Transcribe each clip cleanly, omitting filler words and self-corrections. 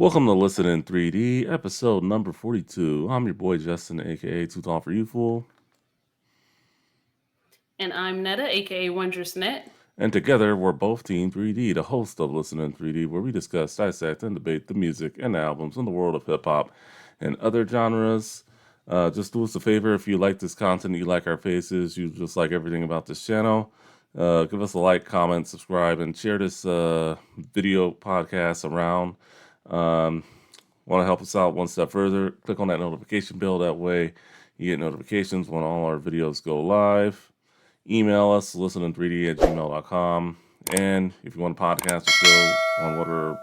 Welcome to Listen in 3D, episode number 42. I'm your boy Justin, aka Too Tall for You Fool. And I'm Netta, aka Wondrous Net. And together we're both Team 3D, the host of Listen in 3D, where we discuss, dissect, and debate the music and albums in the world of hip hop and other genres. Just do us a favor if you like this content, you like our faces, you just like everything about this channel. Give us a like, comment, subscribe, and share this video podcast around. Want to help us out one step further? Click on that notification bell. That way you get notifications when all our videos go live. Email us, listenin3d@gmail.com. And if you want to podcast the show on whatever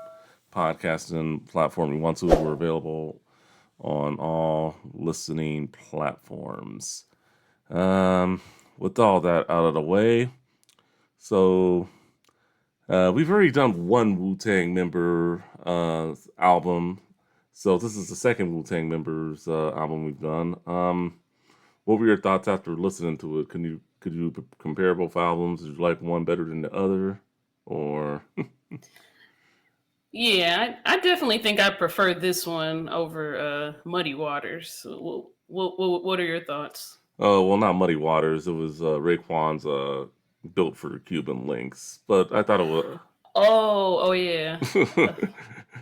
podcasting platform you want to, we're available on all listening platforms. With all that out of the way, so we've already done one Wu-Tang member album. So this is the second Wu-Tang members album we've done. What were your thoughts after listening to it? Could you compare both albums? Did you like one better than the other, or? Yeah, I definitely think I prefer this one over Muddy Waters. What are your thoughts? Oh well, not Muddy Waters. It was Raekwon's built for Cuban links, but I thought it was. Oh yeah, uh,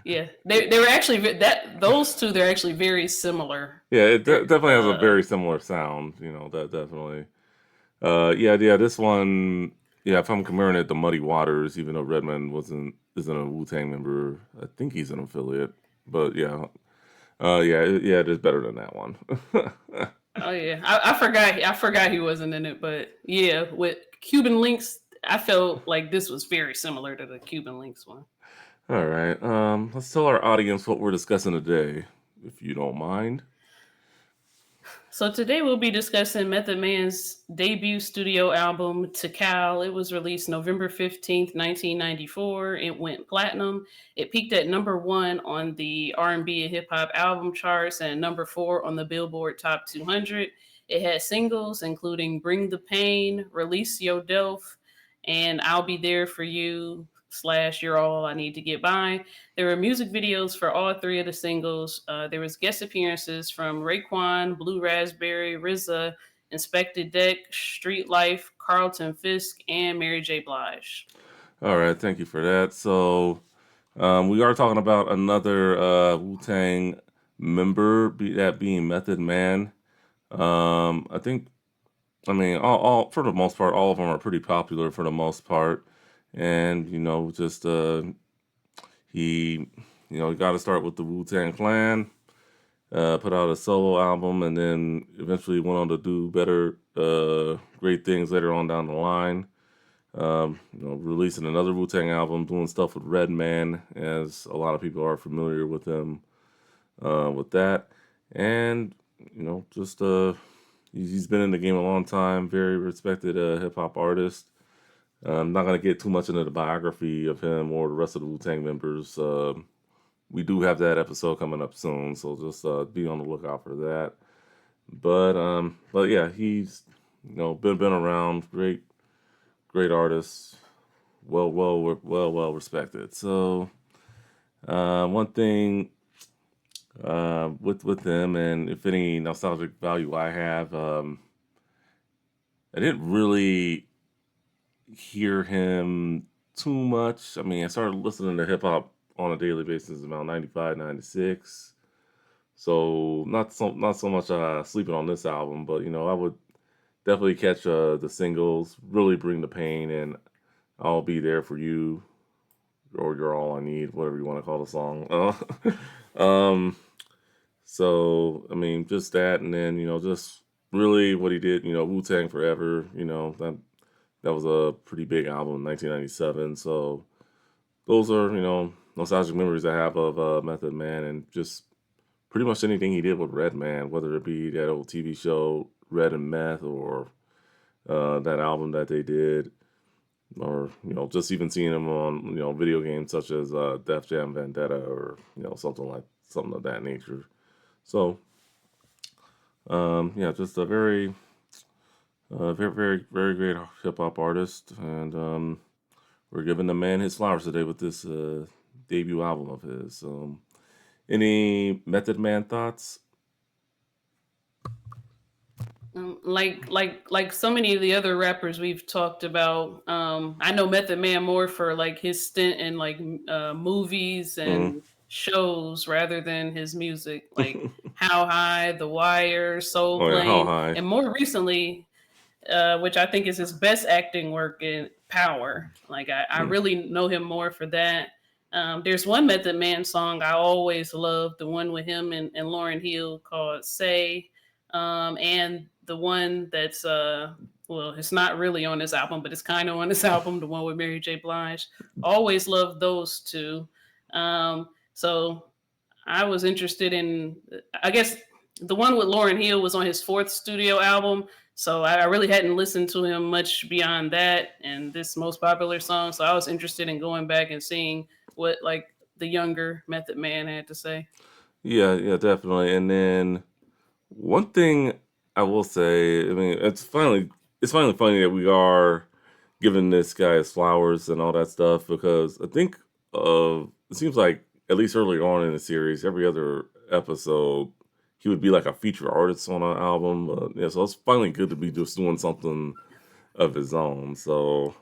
yeah. They were actually that those two. They're actually very similar. Yeah, it They're definitely has a very similar sound. You know that definitely. Yeah. This one, yeah. If I'm comparing it to Muddy Waters, even though Redman isn't a Wu Tang member, I think he's an affiliate. But yeah, yeah. It is better than that one. Oh yeah, I forgot he wasn't in it, but yeah, with Cuban Links, I felt like this was very similar to the Cuban Links one. All right. Let's tell our audience what we're discussing today, if you don't mind. So today we'll be discussing Method Man's debut studio album, Tical. It was released November 15th, 1994. It went platinum. It peaked at number one on the R&B and hip hop album charts and number four on the Billboard Top 200. It had singles including Bring the Pain, Release Your Delf, and I'll Be There for You / You're All I Need to Get By. There were music videos for all three of the singles. There was guest appearances from Raekwon, Blue Raspberry, RZA, Inspected Deck, Street Life, Carlton Fisk, and Mary J. Blige. All right. Thank you for that. So, we are talking about another Wu Tang member, that being Method Man. I think, I mean, all for the most part, all of them are pretty popular for the most part, and just he, he got to start with the Wu Tang Clan. Put out a solo album, and then eventually went on to do better, great things later on down the line. Releasing another Wu Tang album, doing stuff with Redman, as a lot of people are familiar with him with that, and just he's been in the game a long time, very respected hip hop artist. I'm not gonna get too much into the biography of him or the rest of the Wu Tang members. We do have that episode coming up soon, so just be on the lookout for that. But yeah, he's been around, great artist, well respected. So one thing with him, and if any nostalgic value I have, I didn't really hear him too much. I mean, I started listening to hip hop on a daily basis about 95, 96. So not so much sleeping on this album, but I would definitely catch the singles, really bring the pain, and I'll be there for you, or you're all I need, whatever you want to call the song. Um, so I mean, just that, and then just really what he did. Wu Tang Forever. That was a pretty big album in 1997. So those are nostalgic memories I have of Method Man, and just pretty much anything he did with Redman, whether it be that old TV show Red and Meth, or that album that they did, or just even seeing him on video games such as Def Jam Vendetta, or something of that nature. So yeah, just a very great hip hop artist, and we're giving the man his flowers today with this debut album of his. Any Method Man thoughts? Like so many of the other rappers we've talked about. I know Method Man more for like his stint in like movies Mm. and shows rather than his music, like How High, The Wire, Soul Oh yeah, how Plane, high? and more recently, which I think is his best acting work in Power. Like I Mm. really know him more for that. There's one Method Man song I always loved, the one with him and Lauren Hill called "Say," and the one that's well, it's not really on this album, but it's kind of on this album, the one with Mary J. Blige. Always loved those two. So I was interested in, I guess the one with Lauren Hill was on his fourth studio album. So I really hadn't listened to him much beyond that and this most popular song. So I was interested in going back and seeing what like the younger Method Man had to say. Yeah, yeah, definitely. And then one thing I will say, I mean, it's finally funny that we are giving this guy his flowers and all that stuff because I think it seems like at least early on in the series, every other episode he would be like a feature artist on an album. Yeah, so it's finally good to be just doing something of his own. So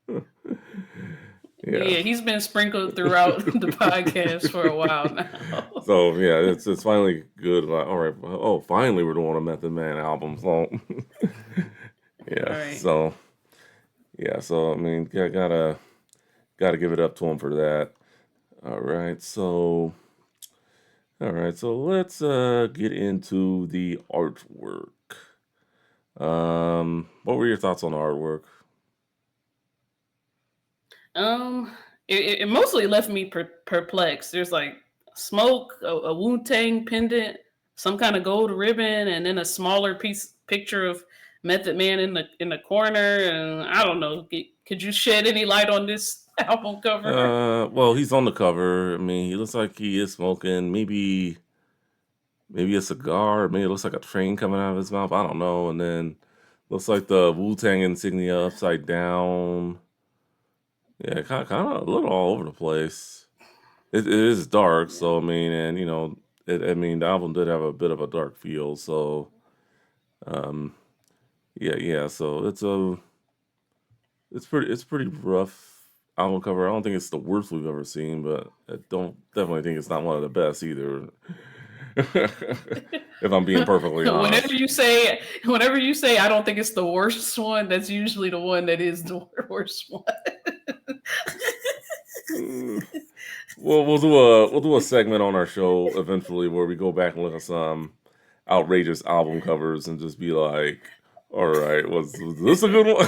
yeah. Yeah, he's been sprinkled throughout the podcast for a while now. So yeah, it's finally good. Like, all right, well, oh, finally we're doing a Method Man album. So yeah, Right. so I mean, gotta give it up to him for that. All right, so let's get into the artwork. What were your thoughts on the artwork? Um, it mostly left me perplexed. There's like smoke, a Wu Tang pendant, some kind of gold ribbon, and then a smaller piece picture of Method Man in the corner. And I don't know. Could you shed any light on this album cover? Well, he's on the cover. I mean, he looks like he is smoking. Maybe a cigar. Maybe it looks like a train coming out of his mouth. I don't know. And then looks like the Wu Tang insignia upside down. Yeah, kind of a little all over the place. It is dark, Yeah. so I mean, and I mean, the album did have a bit of a dark feel. So, um, yeah. So it's pretty rough album cover. I don't think it's the worst we've ever seen, but I don't definitely think it's not one of the best either. If I'm being perfectly whenever honest. you say whenever you say I don't think it's the worst one, that's usually the one that is the worst one. Mm, we'll do a segment on our show eventually where we go back and look at some outrageous album covers and just be like, all right, was this a good one?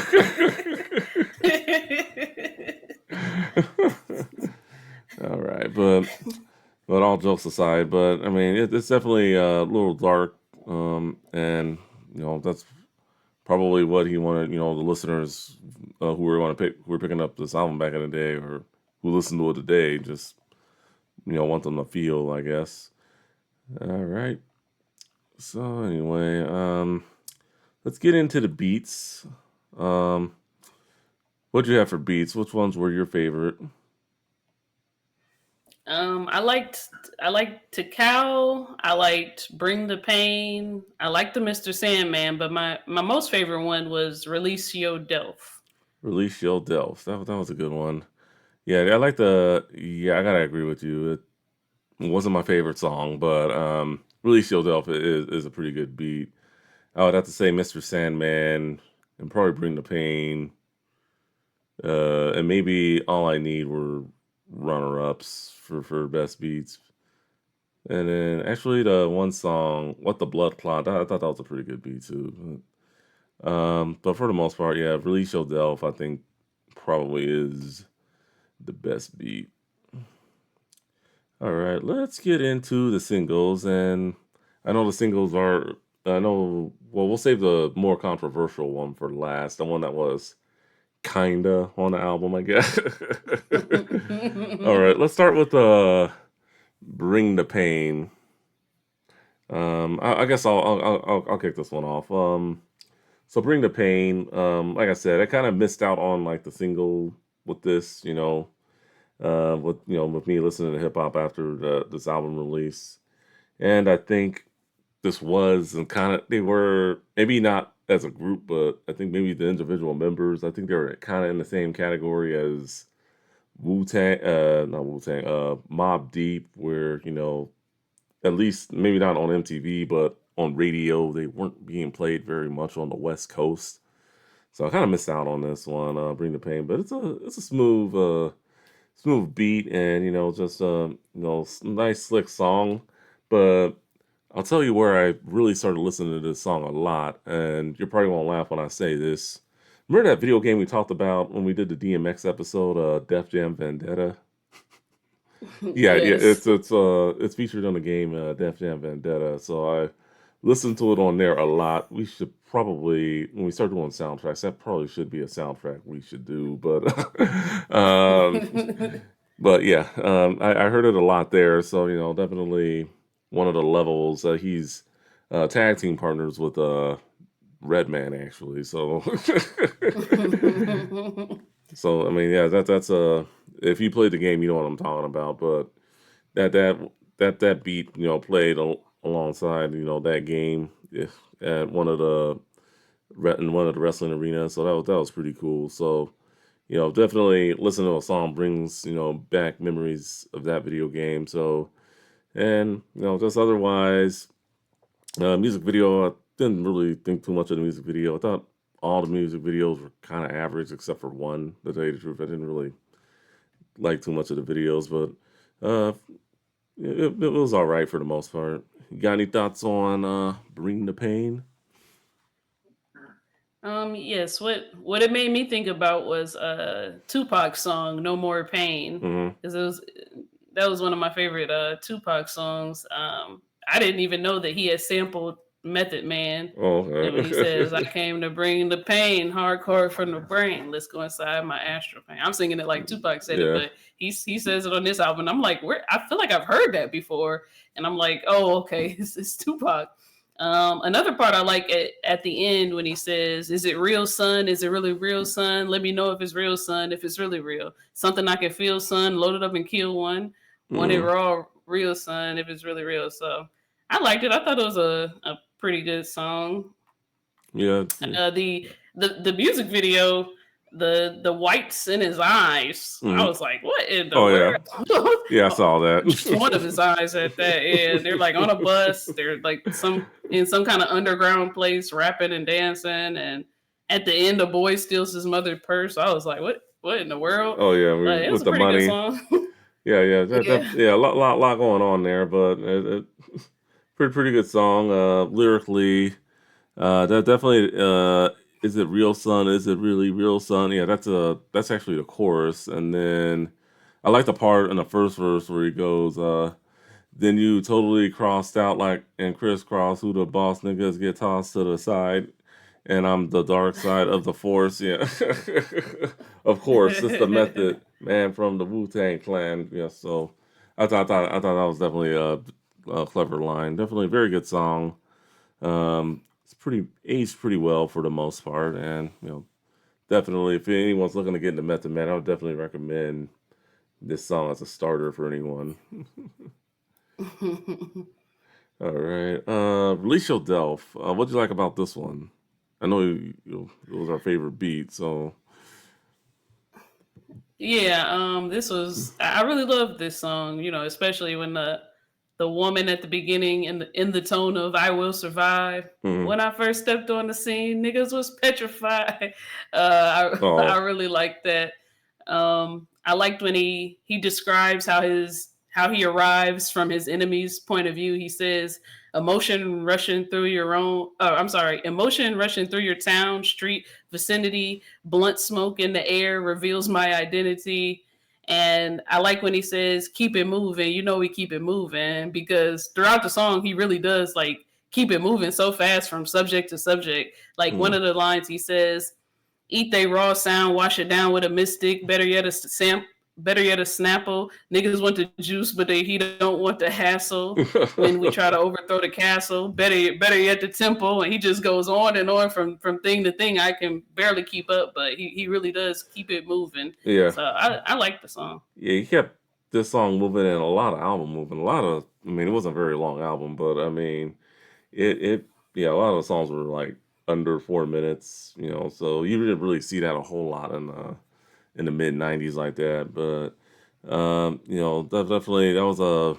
All right, but all jokes aside, but I mean it's definitely a little dark, and that's probably what he wanted. The listeners who were picking up this album back in the day, or who listen to it today, just want them to feel, I guess. All right. So anyway, let's get into the beats. Um, what'd you have for beats? Which ones were your favorite? I liked Tical. I liked Bring the Pain. I liked the Mr. Sandman, but my most favorite one was Release Yo Delph. Release Your Delph. That was a good one. Yeah, I like the. Yeah, I gotta agree with you. It wasn't my favorite song, but Release Your Delph is a pretty good beat. I would have to say Mr. Sandman and probably Bring the Pain. And maybe All I Need were runner ups for best beats. And then actually the one song, What the Blood Clot, I thought that was a pretty good beat too. But for the most part, yeah, Release Your Delph, I think probably is the best beat. All right, let's get into the singles. And I know the singles are, I know, well, we'll save the more controversial one for last, the one that was kinda on the album, I guess. All right, let's start with Bring the Pain. I guess I'll kick this one off. So Bring the Pain. Like I said, I kind of missed out on like the single with this. with with me listening to hip hop after this album release, and I think this was and kind of they were maybe not as a group, but I think maybe the individual members. I think they were kind of in the same category as Wu Tang, not Wu Tang, Mob Deep, where at least maybe not on MTV, but on radio, they weren't being played very much on the West Coast. So I kind of missed out on this one, Bring the Pain, but it's a smooth beat and just nice slick song. But I'll tell you where I really started listening to this song a lot, and you're probably gonna laugh when I say this. Remember that video game we talked about when we did the DMX episode, Def Jam Vendetta? Yeah, yeah, Yes. it's featured on the game Def Jam Vendetta. So I listened to it on there a lot. We should probably when we start doing soundtracks, that probably should be a soundtrack we should do. But yeah, I heard it a lot there. So definitely one of the levels. He's tag team partners with Redman actually. So so I mean, yeah, that's if you played the game, you know what I'm talking about. But that that that beat played alongside that game at in one of the wrestling arenas. So that was pretty cool. So definitely listening to a song brings back memories of that video game. So and just otherwise, music video. I didn't really think too much of the music video. I thought all the music videos were kind of average except for one. To tell you the truth, I didn't really like too much of the videos, but uh, it was all right for the most part. You got any thoughts on Bring the Pain? Yes, what it made me think about was Tupac's song "No More Pain" Hmm. because that was one of my favorite Tupac songs. I didn't even know that he had sampled Method Man. Oh, And when he says, "I okay. came to bring the pain, hardcore from the brain. Let's go inside my astral pain." I'm singing it like Tupac said it, Yeah. but he says it on this album. I'm like, where? I feel like I've heard that before, and I'm like, oh, okay, it's Tupac. Another part I like at the end when he says, "Is it real, son? Is it really real, son? Let me know if it's real, son. If it's really real, something I can feel, son. Load it up and kill one. Want it Hmm. raw, real, son. If it's really real." So I liked it. I thought it was a pretty good song. Yeah. The music video, the whites in his eyes. I Hmm. was like, what in the Oh yeah. world? Yeah, I saw Just one of that. his eyes at that. And they're like on a bus. They're like in some kind of underground place, rapping and dancing. And at the end, the boy steals his mother's purse. I was like, what in the world? Oh yeah, But it was with a the pretty good money. song. Yeah, yeah, Yeah. yeah, a lot going on there, but pretty good song. Lyrically, that definitely. Is it real, son? Is it really real, son? Yeah, that's actually the chorus, and then I like the part in the first verse where he goes, "Then you totally crossed out like and crisscross who the boss niggas get tossed to the side." And I'm the dark side of the force. Yeah, of course, it's the Method Man from the Wu Tang Clan. Yeah, so I thought that was definitely a clever line. Definitely a very good song. It's pretty aged pretty well for the most part, and definitely if anyone's looking to get into Method Man, I would definitely recommend this song as a starter for anyone. All right, Release Your Delph. What'd you like about this one? I know it was our favorite beat, so. Yeah, this was I really loved this song, especially when the woman at the beginning in the tone of "I will survive." Mhm. When I first stepped on the scene, niggas was petrified. I Oh. really liked that. I liked when he describes how he arrives from his enemy's point of view. He says, "Emotion rushing through your own." I'm sorry, emotion rushing through your town, street, vicinity. Blunt smoke in the air reveals my identity. And I like when he says, "Keep it moving." We keep it moving because throughout the song, he really does like keep it moving so fast from subject to subject. Like one Mhm. of the lines he says, "Eat they raw sound, wash it down with a mystic. Better yet, a sample." better yet, a Snapple. Niggas want the juice, but he don't want the hassle. When we try to overthrow the castle, better yet, the temple, and he just goes on and on from thing to thing. I can barely keep up, but he really does keep it moving. Yeah, So I like the song. yeah, he kept this song moving and a lot of album moving. A lot of, I mean, it wasn't a very long album, but I mean, it yeah, a lot of the songs were like under 4 minutes, so you didn't really see that a whole lot in the mid 90s like that. But definitely that was a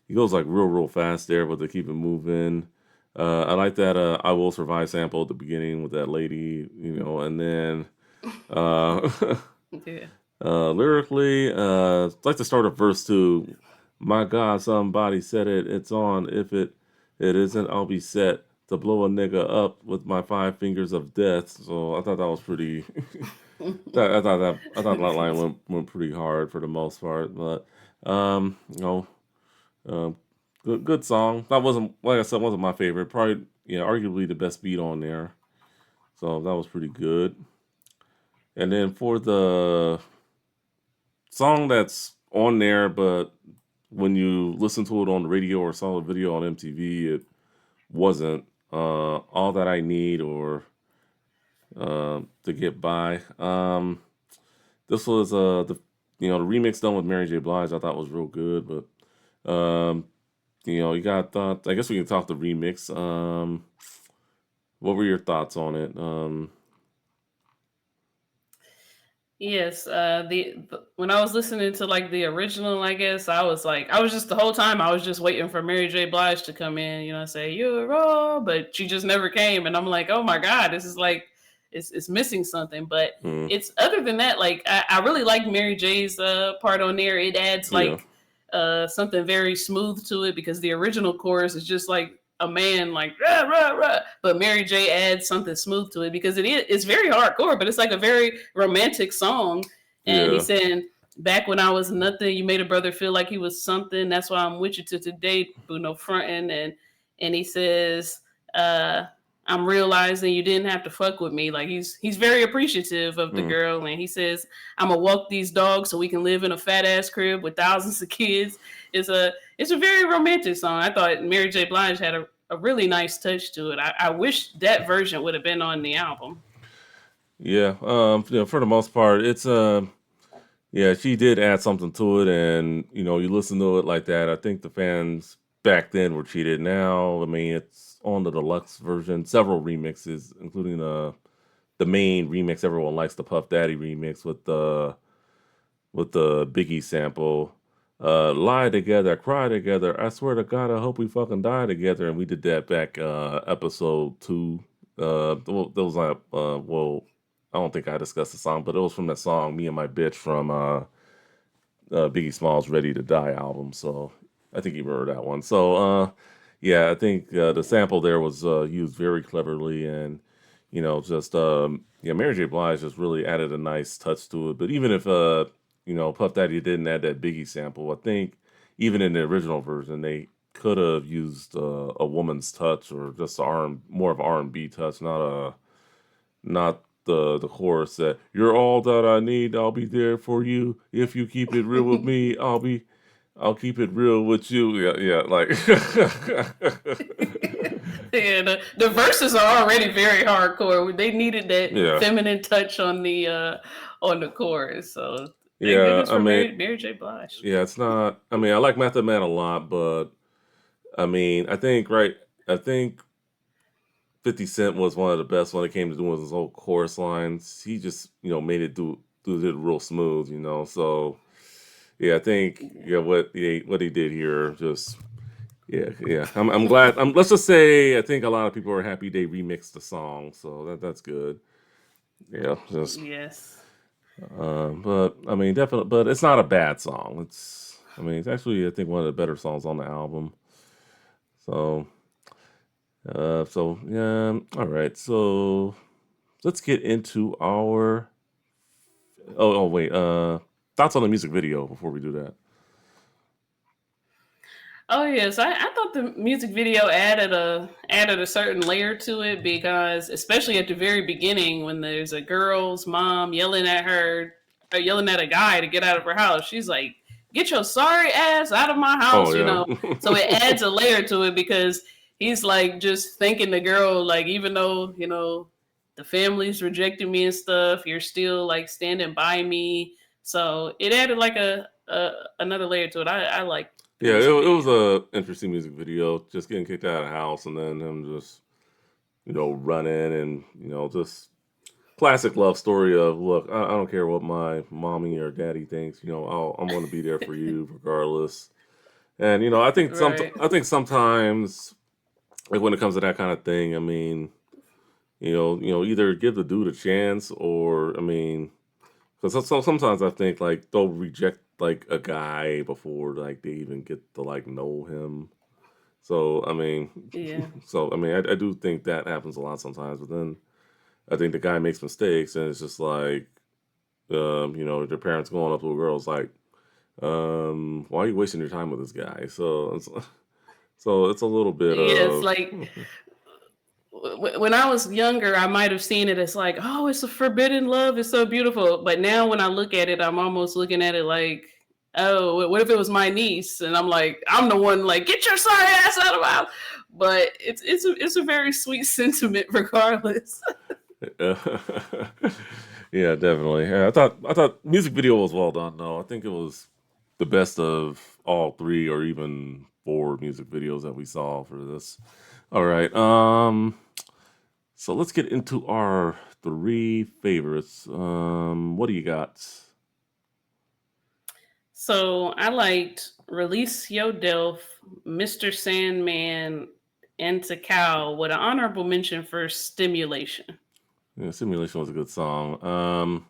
he goes like real fast there, but to keep it moving. I like that "I Will Survive" sample at the beginning with that lady, and then uh, Yeah. lyrically, I'd like to start a verse too. My God, somebody said it. It's on. If it isn't, I'll be set to blow a nigga up with my 5 fingers of death. So I thought that was pretty. I thought that line went pretty hard for the most part, but um, you know, good song. That wasn't, like I said, wasn't my favorite. Probably, arguably the best beat on there. So that was pretty good. And then for the song that's on there, but when you listen to it on the radio or saw the video on MTV, it wasn't all that I need or to get by. This was the remix done with Mary J. Blige. I thought was real good, but you got thought. I guess we can talk the remix. What were your thoughts on it? Yes, the when I was listening to like the original, I guess I was just the whole time I was just waiting for Mary J. Blige to come in, say you're all, but she just never came, and I'm like, oh my god, this is like it's missing something. But Mm, it's other than that, like I really like Mary J's part on there. It adds yeah, like something very smooth to it because the original chorus is just like a man like rah, rah, rah. But Mary J adds something smooth to it because it's very hardcore, but it's like a very romantic song. And he's yeah, saying, "Back when I was nothing, you made a brother feel like he was something. That's why I'm with you to today, but no fronting." And he says, uh, "I'm realizing you didn't have to fuck with me." Like he's very appreciative of the mm, girl, and he says, "I'm gonna walk these dogs so we can live in a fat ass crib with thousands of kids." It's a very romantic song. I thought Mary J. Blige had a really nice touch to it. I wish that version would have been on the album. yeah. For the most part, it's yeah, she did add something to it, and you listen to it like that. I think the fans back then were cheated. Now, I mean, it's on the deluxe version, several remixes, including the main remix everyone likes, the Puff Daddy remix with the Biggie sample. Lie together, cry together. I swear to God, I hope we fucking die together. And we did that back episode 2. That was like well, I don't think I discussed the song, but it was from that song "Me and My Bitch" from Biggie Smalls' "Ready to Die" album. So I think you remember that one. So yeah, I think the sample there was used very cleverly, and just yeah, Mary J. Blige just really added a nice touch to it. But even if Puff Daddy didn't add that Biggie sample, I think even in the original version they could have used a woman's touch or just more of R&B touch, not the chorus that "You're all that I need. I'll be there for you if you keep it real with me. I'll keep it real with you." Yeah, yeah, like Yeah, the verses are already very hardcore. They needed that yeah, feminine touch on the chorus. So thank yeah. goodness I for mean, Mary J. Blige. yeah. It's not. I mean, I like Method Man a lot, but I mean, I think 50 Cent was one of the best when it came to doing his whole chorus lines. He just made it do it real smooth. So yeah, I think yeah what he did here just yeah, yeah. I'm glad. Let's just say I think a lot of people are happy they remixed the song, so that's good. Yeah, just Yes. but I mean, definitely, but it's not a bad song. I mean, it's actually I think one of the better songs on the album. So so yeah, all right. So let's get into our wait thoughts on the music video before we do that. Oh yes, I thought the music video added a certain layer to it because especially at the very beginning when there's a girl's mom yelling at her yelling at a guy to get out of her house. She's like, "Get your sorry ass out of my Oh house," you know. So it yeah. adds a layer to it because he's like just thanking the girl, like even though the family's rejecting me and stuff, you're still like standing by me. So it added like a another layer to it. I like the Yeah, music it was video. a interesting music video. Just getting kicked out of the house and then him just running and just classic love story of look, I don't care what my mommy or daddy thinks. I'm going to be there for you regardless. And Right. I think sometimes like when it comes to that kind of thing, I mean, either give the dude a chance or I mean, because sometimes I think like they'll reject like a guy before like they even get to like know him. So I mean, Yeah. I do think that happens a lot sometimes. But then I think the guy makes mistakes, and it's just like, their parents going up to a girl's like, why are you wasting your time with this guy? So it's a little bit Yeah, it's of like when I was younger, I might have seen it as like, oh, it's a forbidden love. It's so beautiful. But now when I look at it, I'm almost looking at it like, oh, what if it was my niece? And I'm like, I'm the one like, get your sorry ass out of my house. But it's a very sweet sentiment regardless. yeah, definitely. Yeah, I thought music video was well done though. I think it was the best of all three or even four music videos that we saw for this. All right. So let's get into our three favorites. What do you got? So I liked Release Yo Delf, Mr. Sandman, and Tical with an honorable mention for Stimulation. Yeah, Simulation was a good song.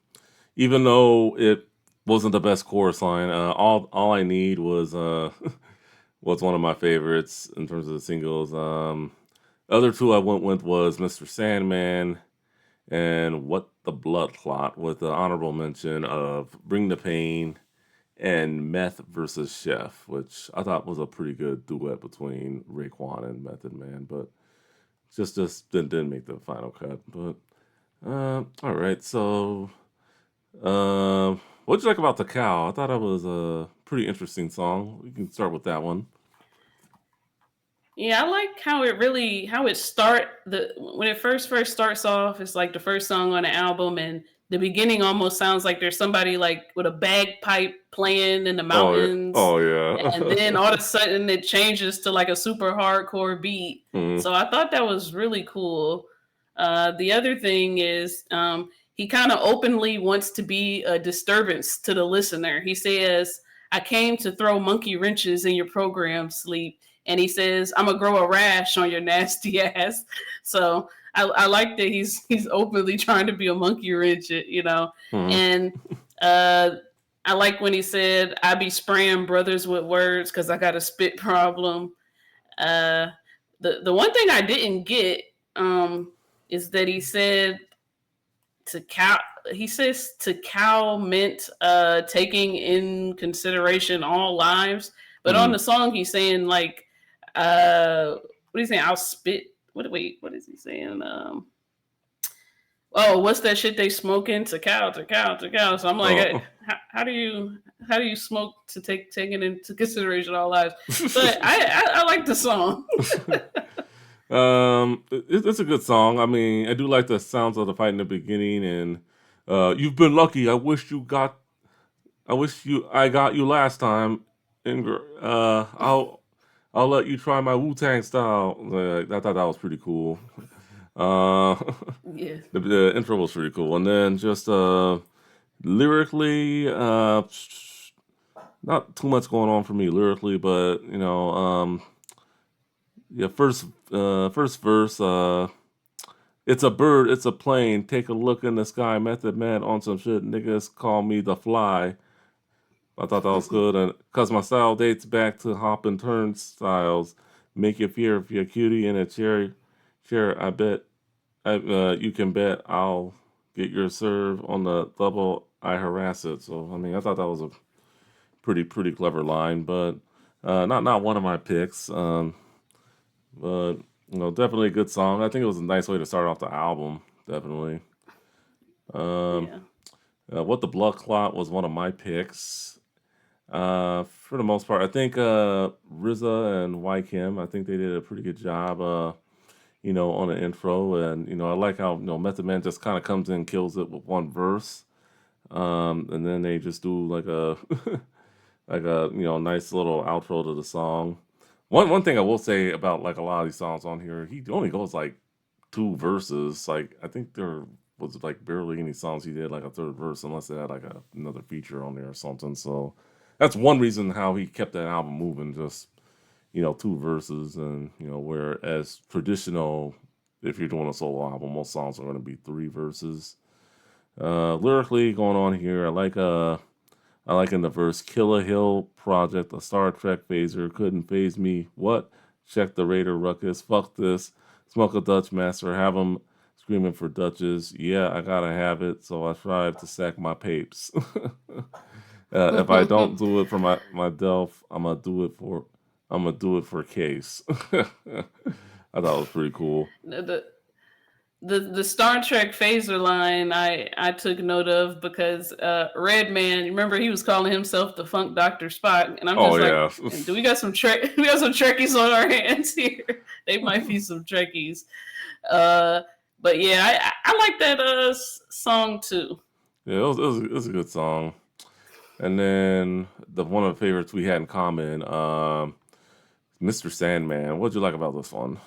Even though it wasn't the best chorus line, all I need was one of my favorites in terms of the singles. Other two I went with was Mr. Sandman and What the Blood Clot, with the honorable mention of Bring the Pain and Meth versus Chef, which I thought was a pretty good duet between Raekwon and Method Man, but just didn't make the final cut. But all right, so what'd you like about the cow? I thought it was a pretty interesting song. We can start with that one. Yeah, I like how it start the when it first starts off. It's like the first song on the album, and the beginning almost sounds like there's somebody like with a bagpipe playing in the Oh yeah, mountains, oh and then all of yeah. a sudden it changes to like a super hardcore beat. Mhm. So I thought that was really cool. The other thing is he kind of openly wants to be a disturbance to the listener. He says, "I came to throw monkey wrenches in your program, sleep." And he says, "I'm gonna grow a rash on your nasty ass." So I like that he's openly trying to be a monkey wrench, Mhm. and uh, I like when he said, "I be spraying brothers with words because I got a spit problem." Uh, the one thing I didn't get is that he said to cow. He says to cow meant taking in consideration all lives, but on Mhm. the song he's saying like what is he saying? I'll spit. What is he saying? Oh, what's that shit they smoking? To cow, to cow, to cow. So I'm like, Oh. how do you smoke to taking into consideration all lives? But I like the song. It's a good song. I mean, I do like the sounds of the fight in the beginning, and you've been lucky. I got you last time, and I'll let you try my Wu Tang style. I thought that was pretty cool. Uh, Yeah. the intro was pretty cool, and then just lyrically, not too much going on for me lyrically, but yeah, first verse, it's a bird, it's a plane. Take a look in the sky. Method Man on some shit. Niggas call me the fly. I thought that was good, and cause my style dates back to hop and turn styles. Make you fear if you're a cutie in a chair. I bet you can bet I'll get your serve on the double. I harass it. So I mean, I thought that was a pretty clever line, but not one of my picks. But definitely a good song. I think it was a nice way to start off the album. Definitely. Um, Yeah. What the Blood Clot was one of my picks. For the most part, I think RZA and YKM, I think they did a pretty good job. On the intro, and I like how Method Man just kind of comes in, and kills it with one verse, and then they just do like a like a nice little outro to the song. One thing I will say about like a lot of these songs on here, he only goes like two verses. Like I think there was like barely any songs he did like a third verse unless they had like another feature on there or something. So that's one reason how he kept that album moving. Just two verses, and whereas traditional, if you're doing a solo album, most songs are going to be three verses. Lyrically going on here, I like in the verse, Killer Hill Project, a Star Trek phaser, couldn't phase me. What? Check the Raider ruckus. Fuck this. Smoke a Dutch master. Have 'em screaming for Dutches. Yeah, I gotta have it, so I strive to sack my papes. If I don't do it for my Delph, I'm gonna do it for Case. I thought it was pretty cool. the the Star Trek phaser line I took note of because Red Man, remember he was calling himself the Funk Doctor Spock, and I'm Oh just like, yeah, man, do we got some Trek? We got some Trekkies on our hands here. They might be some Trekkies. Uh, but yeah, I like that song too. yeah. It was a good song. And then the one of the favorites we had in common, Mr. Sandman. What'd you like about this one?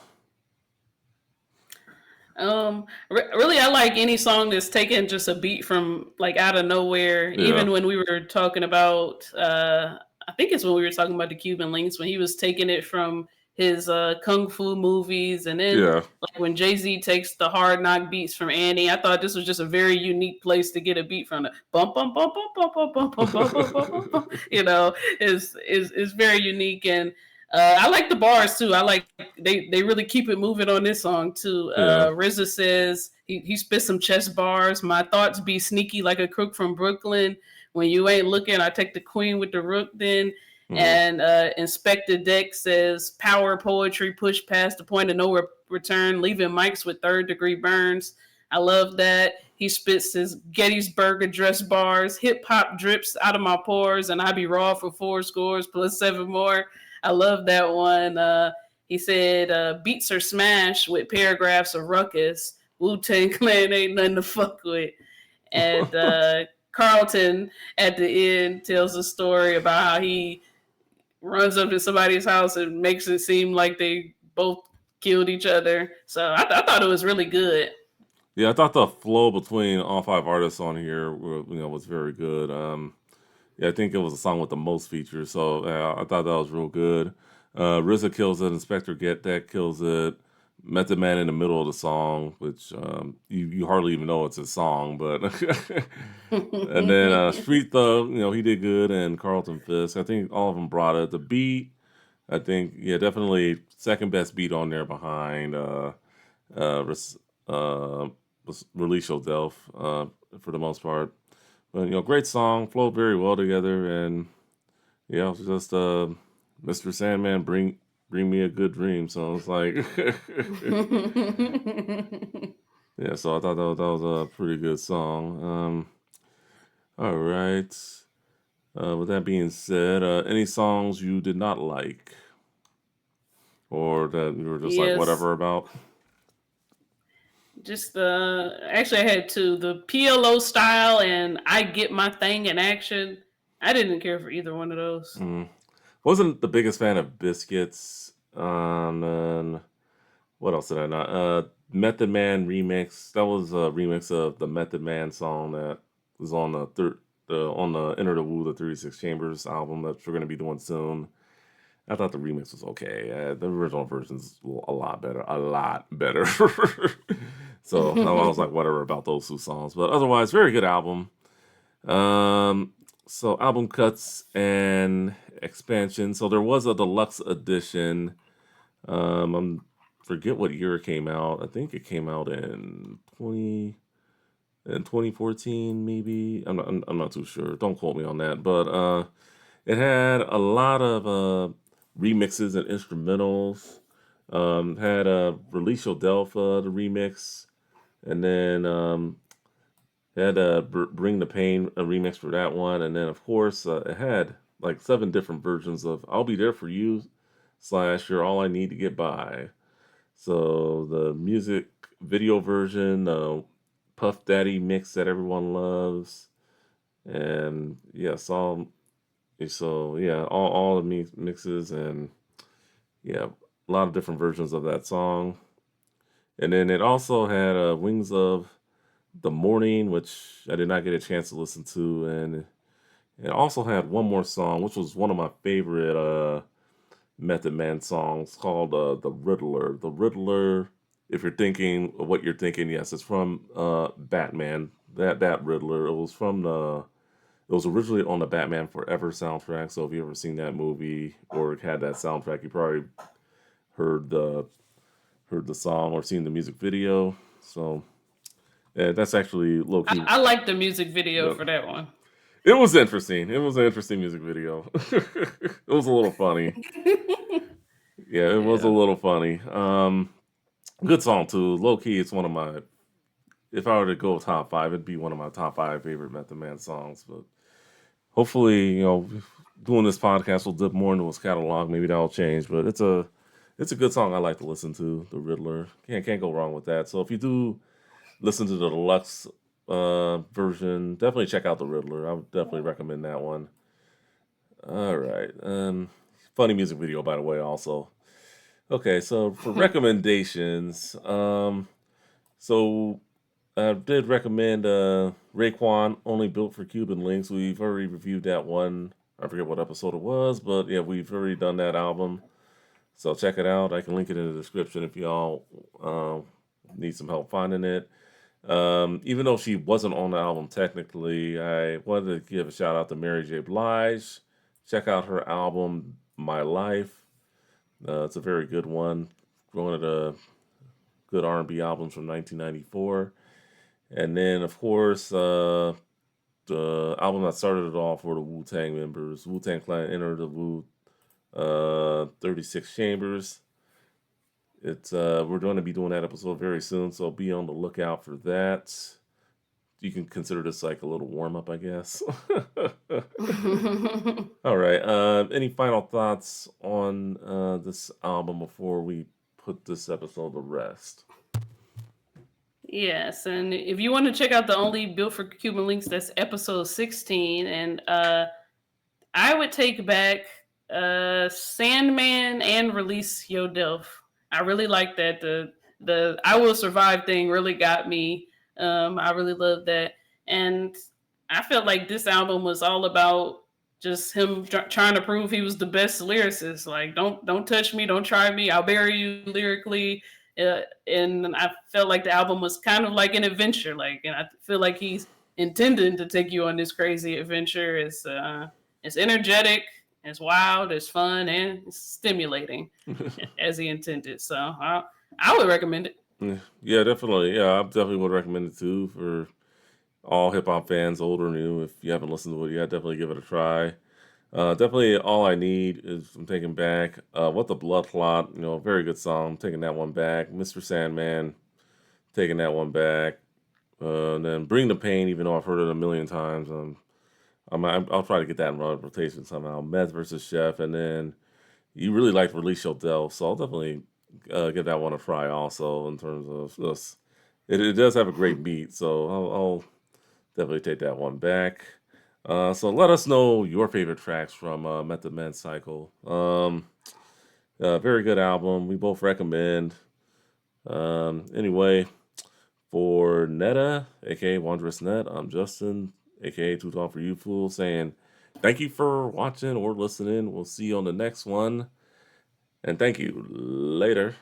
Really, I like any song that's taking just a beat from like out of nowhere. Yeah, Even when we were talking about, I think it's when we were talking about the Cuban Links when he was taking it from his kung fu movies, and then yeah, like when Jay Z takes the hard knock beats from Annie. I thought this was just a very unique place to get a beat from. The bump bump bump bump bump bump bump bump bump bump bump bump. Bump. Is very unique, and I like the bars too. I like they really keep it moving on this song too. yeah. RZA says he spit some chest bars. My thoughts be sneaky like a crook from Brooklyn. When you ain't looking, I take the queen with the rook. Then Hmm. and Inspector Deck says power poetry push past the point of no return, leaving mics with third degree burns. I love that. He spits his Gettysburg Address bars. Hip hop drips out of my pores, and I be raw for four scores plus seven more. I love that one. He said, beats are smashed with paragraphs of ruckus. Wu Tang Clan ain't nothing to fuck with. And Carlton at the end tells a story about how he runs up to somebody's house and makes it seem like they both killed each other. So I thought it was really good. Yeah, I thought the flow between all five artists on here, was very good. Yeah, I think it was a song with the most features, so I thought that was real good. RZA kills it. Inspector Get That kills it. Method Man in the middle of the song, which you hardly even know it's a song, but and then Street Thug, he did good, and Carlton Fisk. I think all of them brought it. The beat, I think, yeah, definitely second best beat on there behind uh, Res- uh, Release Yourself for the most part. But great song, flowed very well together, and yeah, it was just Mr. Sandman, bring me a good dream. So it's like, yeah. So I thought that was a pretty good song. All right. With that being said, any songs you did not like, or that you were just like Yes. whatever about? Just actually I had two. The PLO style and I get my thing in action. I didn't care for either one of those. Mm. Wasn't the biggest fan of Biscuits. And what else did I not? Method Man remix. That was a remix of the Method Man song that was on the Enter the Woo, the 36 Chambers album that we're gonna be doing soon. I thought the remix was okay. The original version's a lot better, a lot better. So I was like, whatever about those two songs, but otherwise, very good album. Um, so album cuts and expansion. So there was a deluxe edition. I'm forget what year it came out. I think it came out in 2014, maybe. I'm not too sure. Don't quote me on that. But it had a lot of remixes and instrumentals. Had Release Your Delpha, the remix, and then It had Bring the Pain, a remix for that one. And then, of course, it had like seven different versions of I'll Be There For You slash You're All I Need to Get By. So the music video version, Puff Daddy mix that everyone loves. And yeah, all the mixes and yeah, a lot of different versions of that song. And then it also had Wings of the Morning, which I did not get a chance to listen to, and it also had one more song, which was one of my favorite Method Man songs, called "The Riddler." The Riddler. If you're thinking of what you're thinking, yes, it's from Batman. That Riddler. It was originally on the Batman Forever soundtrack. So if you ever seen that movie or had that soundtrack, you probably heard the heard the song or seen the music video. So yeah, that's actually low key. I like the music video Yep. for that one. It was interesting. It was an interesting music video. It was a little funny. Yeah, it was a Yeah. little funny. Good song too. Low key, it's one of my. If I were to go top five, it'd be one of my top five favorite Method Man songs. But hopefully, doing this podcast will dip more into his catalog. Maybe that'll change. But it's a good song. I like to listen to. The Riddler. Can't go wrong with that. So if you do listen to the deluxe version, definitely check out the Riddler. I would definitely recommend that one. All right. Funny music video, by the way. Also, okay. So for recommendations, so I did recommend Raekwon, Only Built for Cuban Links. We've already reviewed that one. I forget what episode it was, but yeah, we've already done that album. So check it out. I can link it in the description if y'all need some help finding it. Even though she wasn't on the album technically, I wanted to give a shout out to Mary J. Blige. Check out her album My Life. It's a very good one. One of the good R&B albums from 1994. And then, of course, the album that started it all for the Wu Tang members. Wu Tang Clan entered the Wu 36 Chambers. It's We're going to be doing that episode very soon, so be on the lookout for that. You can consider this like a little warm up, I guess. All right. Any final thoughts on this album before we put this episode to rest? Yes, and if you want to check out the Only Built for Cuban Links, that's episode 16. And I would take back Sandman and Release Yo Delf. I really like that. The I Will Survive thing really got me. I really love that. And I felt like this album was all about just him trying to prove he was the best lyricist. Like, don't touch me, don't try me, I'll bury you lyrically. And I felt like the album was kind of like an adventure. Like, and I feel like he's intending to take you on this crazy adventure. It's energetic, it's wild, it's fun, and it's stimulating as he intended. So I would recommend it. Yeah, definitely. Yeah, I definitely would recommend it too for all hip hop fans, old or new. If you haven't listened to it yet, definitely give it a try. Definitely, all I need is I'm taking back. What the Blood Clot, very good song. I'm taking that one back. Mr. Sandman, taking that one back. And then Bring the Pain, even though I've heard it a million times. I'll try to get that in rotation somehow. Meth versus Chef, and then you really like Release Your Del, so I'll definitely give that one a try. Also, in terms of this, it does have a great beat, so I'll definitely take that one back. So let us know your favorite tracks from Method Man Cycle. Very good album. We both recommend. Anyway, for Netta, aka Wondrous Net, I'm Justin, aka Too Tall for You Fool, saying thank you for watching or listening. We'll see you on the next one. And thank you. Later.